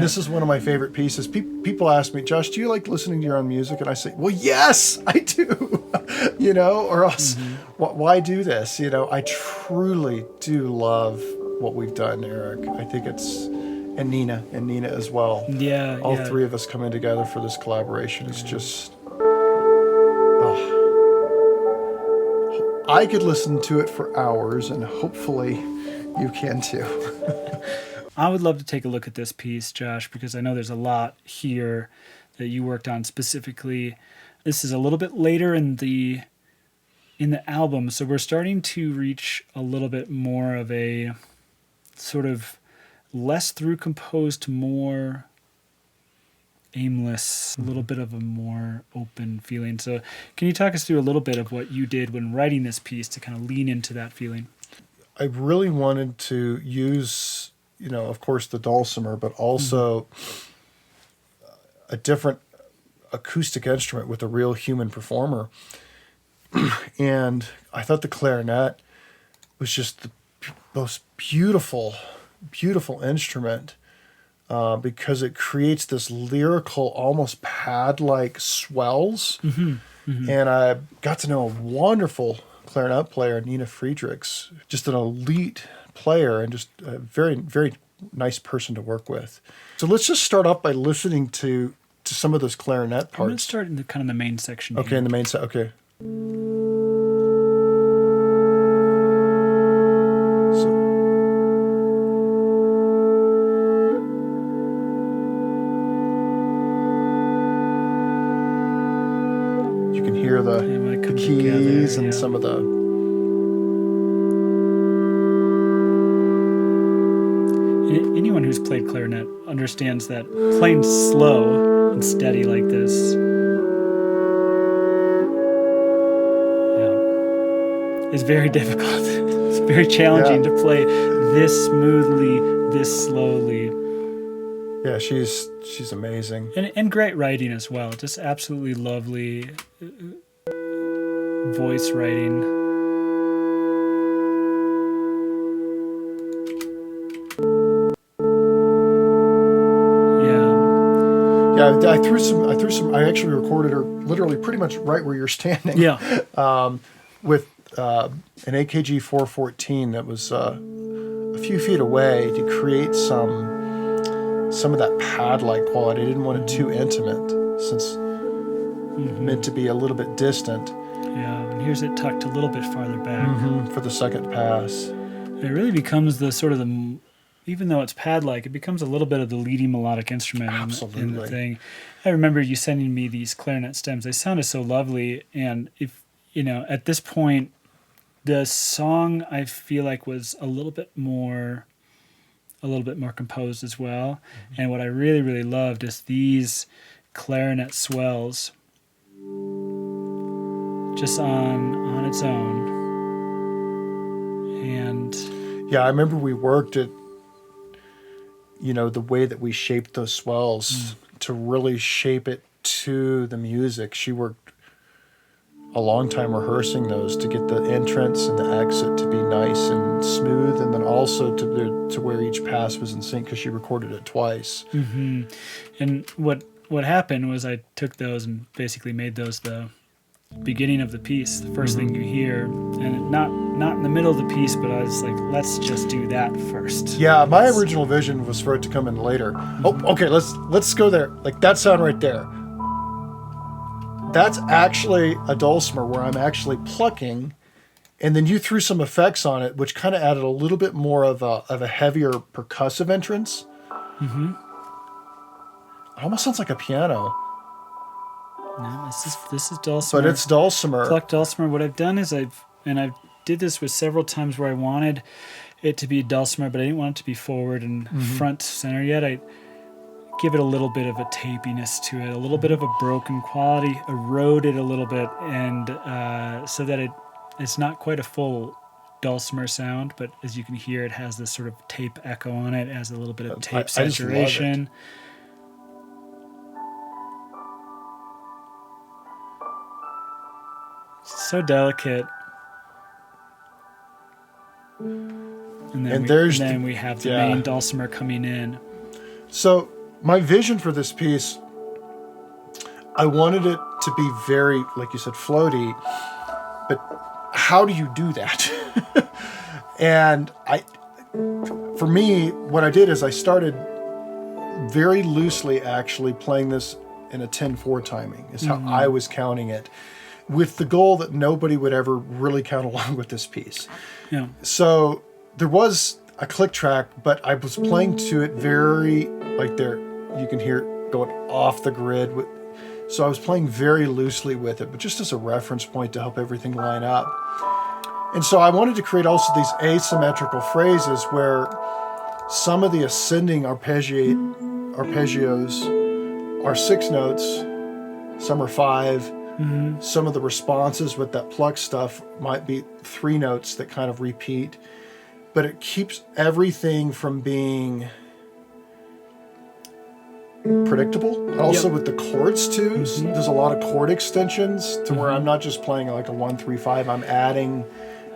This is one of my favorite pieces. People ask me, Josh, do you like listening to your own music? And I say, well, yes, I do. Or else, why do this? I truly do love what we've done, Eric. I think and Nina as well. Yeah. All three of us coming together for this collaboration is just, oh. I could listen to it for hours, and hopefully you can too. I would love to take a look at this piece, Josh, because I know there's a lot here that you worked on specifically. This is a little bit later in the album, so we're starting to reach a little bit more of a sort of less through composed, more aimless, a little bit of a more open feeling. So can you talk us through a little bit of what you did when writing this piece to kind of lean into that feeling? I really wanted to use, of course, the dulcimer, but also a different acoustic instrument with a real human performer. And I thought the clarinet was just the most beautiful instrument because it creates this lyrical, almost pad-like swells. And I got to know a wonderful clarinet player, Nina Friedrichs, just an elite player and just a very, very nice person to work with. So let's just start off by listening to some of those clarinet parts. I'm going to start in the kind of the main section. Okay, here. in the main section. Okay. So, you can hear the keys and some of the... Anyone who's played clarinet understands that playing slow and steady like this is very difficult. It's very challenging to play this smoothly, this slowly. Yeah, she's amazing. And great writing as well. Just absolutely lovely voice writing. Yeah, I threw some. I actually recorded her literally pretty much right where you're standing. Yeah. With an AKG 414 that was a few feet away to create some of that pad-like quality. I didn't want it too intimate since meant to be a little bit distant. Yeah, and here's it tucked a little bit farther back for the second pass. It really becomes the sort of the. Even though it's pad-like, it becomes a little bit of the leading melodic instrument in the thing. I remember you sending me these clarinet stems. They sounded so lovely. And if at this point, the song I feel like was a little bit more composed as well. And what I really, really loved is these clarinet swells just on its own. And yeah, I remember we worked at the way that we shaped those swells to really shape it to the music. She worked a long time rehearsing those to get the entrance and the exit to be nice and smooth, and then also to where each pass was in sync because she recorded it twice. And what happened was I took those and basically made those the beginning of the piece, the first thing you hear, and not in the middle of the piece, but I was like, let's just do that first. Yeah, my original vision was for it to come in later. Oh, okay, let's go there. Like that sound right there. That's actually a dulcimer where I'm actually plucking, and then you threw some effects on it, which kind of added a little bit more of a heavier percussive entrance. It almost sounds like a piano. No, this is dulcimer. But it's dulcimer. Plucked dulcimer. What I've done is I did this with several times where I wanted it to be dulcimer, but I didn't want it to be forward and front center yet. I give it a little bit of a tapiness to it, a little bit of a broken quality, erode it a little bit, and so that it's not quite a full dulcimer sound, but as you can hear, it has this sort of tape echo on it, has a little bit of tape saturation. So delicate. And then we have the main dulcimer coming in. So my vision for this piece, I wanted it to be very, like you said, floaty, but how do you do that? And for me, what I did is I started very loosely actually playing this in a 10/4 timing, is how I was counting it, with the goal that nobody would ever really count along with this piece. Yeah. So there was a click track, but I was playing to it very, like there, you can hear it going off the grid. So I was playing very loosely with it, but just as a reference point to help everything line up. And so I wanted to create also these asymmetrical phrases where some of the ascending arpeggios are 6 notes, some are 5. Some of the responses with that Plucked stuff might be 3 notes that kind of repeat, but it keeps everything from being predictable. Also with the chords too, there's a lot of chord extensions to where I'm not just playing like a 1-3-5, I'm adding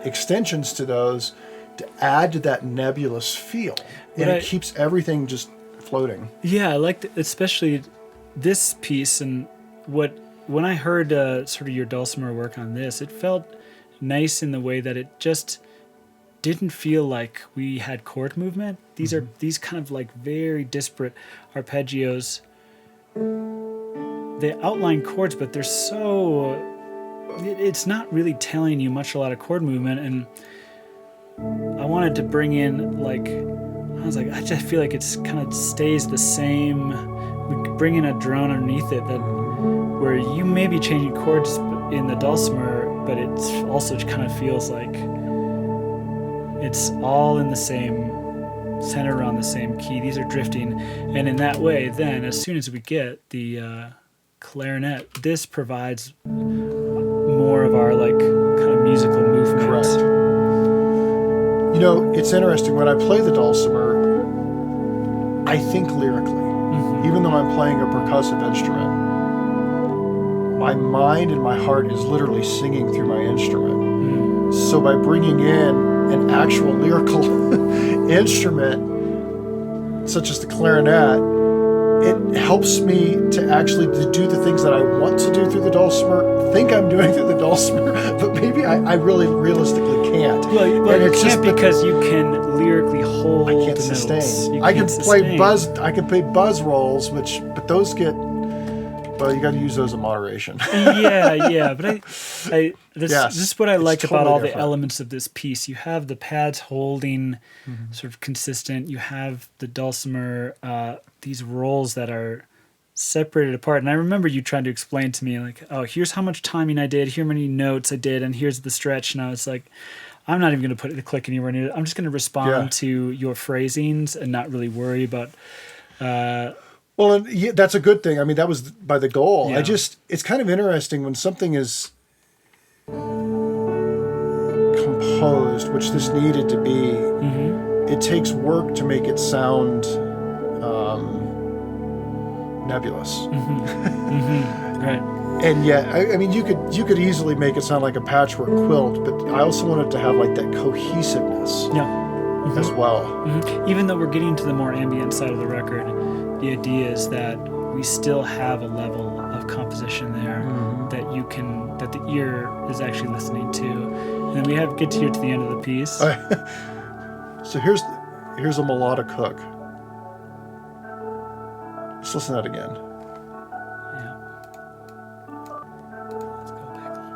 extensions to those to add to that nebulous feel. And it keeps everything just floating. Yeah, I liked especially this piece, and when I heard sort of your dulcimer work on this, it felt nice in the way that it just didn't feel like we had chord movement. These are these kind of like very disparate arpeggios. They outline chords, but they're so... It's not really telling you a lot of chord movement, and I wanted to bring in like... I was like, I just feel like it's kind of stays the same. We could bring in a drone underneath it that where you may be changing chords in the dulcimer, but it also kind of feels like it's all in the same, centered around the same key. These are drifting, and in that way, then as soon as we get the clarinet, this provides more of our like kind of musical movement. Correct. You know, it's interesting when I play the dulcimer, I think lyrically, even though I'm playing a percussive instrument. My mind and my heart is literally singing through my instrument. So by bringing in an actual lyrical instrument, such as the clarinet, it helps me to actually do the things that I want to do through the dulcimer, think I'm doing through the dulcimer, but maybe I really realistically can't. Well, you can't because you can lyrically hold. I can't sustain. I can play buzz rolls, but those get... Well, you got to use those in moderation. yeah, but this is what I like totally about all different. the elements of this piece. You have the pads holding sort of consistent. You have the dulcimer, these rolls that are separated apart. And I remember you trying to explain to me, like, oh, here's how much timing I did, here many notes I did, and here's the stretch. And I was like, I'm not even going to put the click anywhere near it. I'm just going to respond to your phrasings and not really worry about... Well, and that's a good thing. I mean, that was by the goal. Yeah. It's kind of interesting when something is composed, which this needed to be. It takes work to make it sound nebulous. Right. And yet, I mean, you could easily make it sound like a patchwork quilt, but I also wanted to have like that cohesiveness as well. Even though we're getting to the more ambient side of the record, the idea is that we still have a level of composition there that the ear is actually listening to. And then we get to the end of the piece. So here's a melodic hook. Let's listen to that again. Yeah. Let's go back a little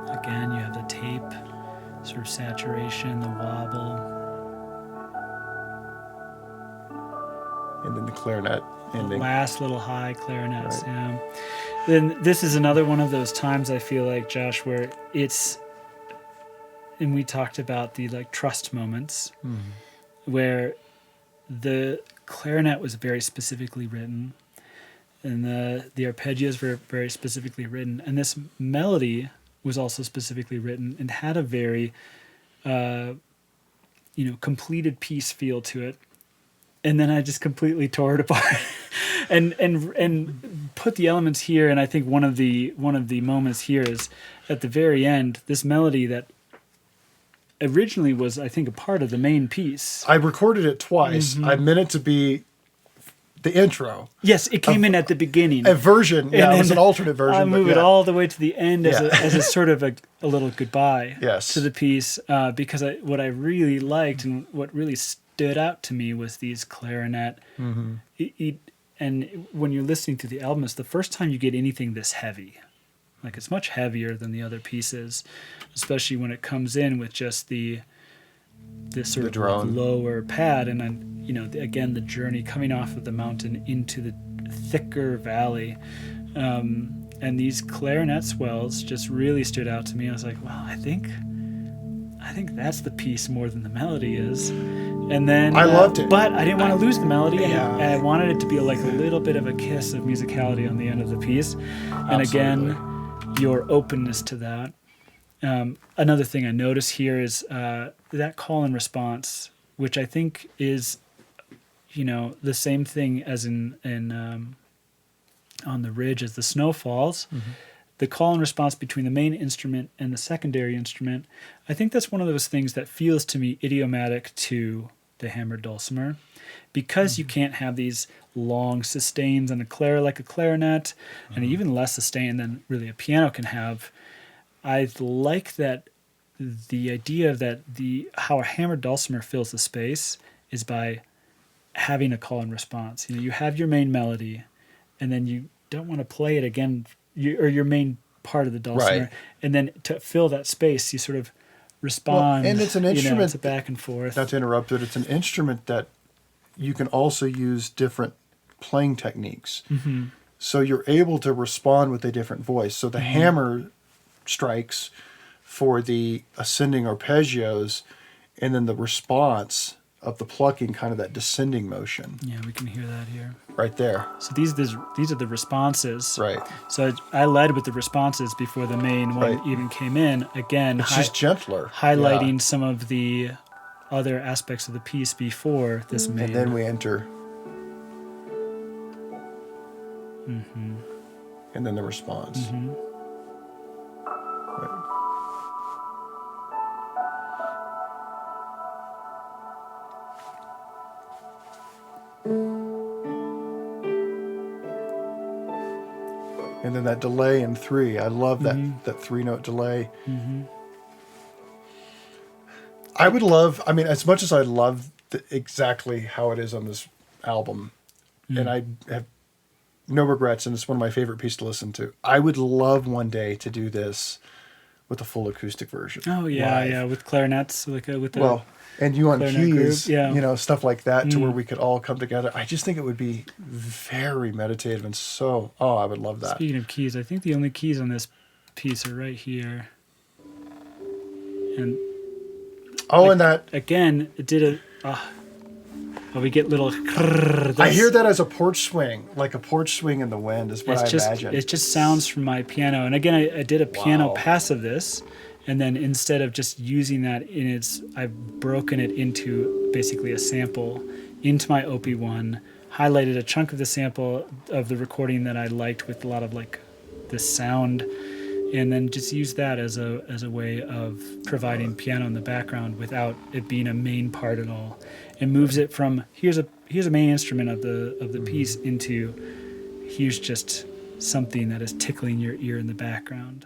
bit. Again, you have the tape sort of saturation, the wobble. And then the clarinet ending. Last little high clarinets, yeah. Then this is another one of those times I feel like, Josh, where it's, and we talked about the like trust moments, where the clarinet was very specifically written, and the arpeggios were very specifically written, and this melody was also specifically written and had a very, completed piece feel to it. And then I just completely tore it apart and put the elements here. And I think one of the moments here is at the very end, this melody that originally was, I think, a part of the main piece. I recorded it twice. I meant it to be the intro. Yes, it came in at the beginning. A version, yeah, And it was then an alternate version. I move but it yeah. all the way to the end as, Yeah. as a sort of a little goodbye Yes. to the piece, because what I really liked and what really stood out to me was these clarinet. And when you're listening to the album, it's the first time you get anything this heavy. Like, it's much heavier than the other pieces, especially when it comes in with just this sort The of drone. lower pad, and then again the journey coming off of the mountain into the thicker valley, and these clarinet swells just really stood out to me. I was like, well, I think that's the piece more than the melody is. And then I loved it. but I didn't want to lose the melody, Yeah. and I wanted it to be like a little bit of a kiss of musicality on the end of the piece. And again, your openness to that. Another thing I notice here is that call and response, which I think is, the same thing as in on the ridge as the snow falls. The call and response between the main instrument and the secondary instrument, I think that's one of those things that feels to me idiomatic to the hammered dulcimer, because you can't have these long sustains on like a clarinet, and even less sustain than really a piano can have. I like that the idea that how a hammered dulcimer fills the space is by having a call and response. You have your main melody, and then you don't want to play it again, or your main part of the dulcimer, Right. and then to fill that space, you sort of respond. And it's an instrument. It's a back and forth. Not to interrupt, but it's an instrument that you can also use different playing techniques. So you're able to respond with a different voice. So the hammer strikes for the ascending arpeggios, and then the response of the plucking, kind of that descending motion Yeah, we can hear that here. right there. So these are the responses. Right. So I led with the responses before the main one Right. even came in. Again, It's just gentler. highlighting Yeah. some of the other aspects of the piece before this main. And then we enter. And then the response. Right. And then that delay in 3. I love that 3-note delay. I would love, as much as I love exactly how it is on this album, and I have no regrets, and it's one of my favorite pieces to listen to, I would love one day to do this with a full acoustic version. Oh yeah, live. yeah, with clarinets, with the And you on clarinet keys, group, yeah. Stuff like that, to where we could all come together. I just think it would be very meditative and so, I would love that. Speaking of keys, I think the only keys on this piece are right here. And And that, again, it did we get little. I hear that as a porch swing, like a porch swing in the wind is what I imagine. It just sounds from my piano. And again, I did a piano Wow. pass of this, and then instead of just using that I've broken it into basically a sample into my OP1, highlighted a chunk of the sample of the recording that I liked with a lot of like this sound, and then just use that as a way of providing piano in the background without it being a main part at all. It moves it from here's a main instrument of the piece into here's just something that is tickling your ear in the background.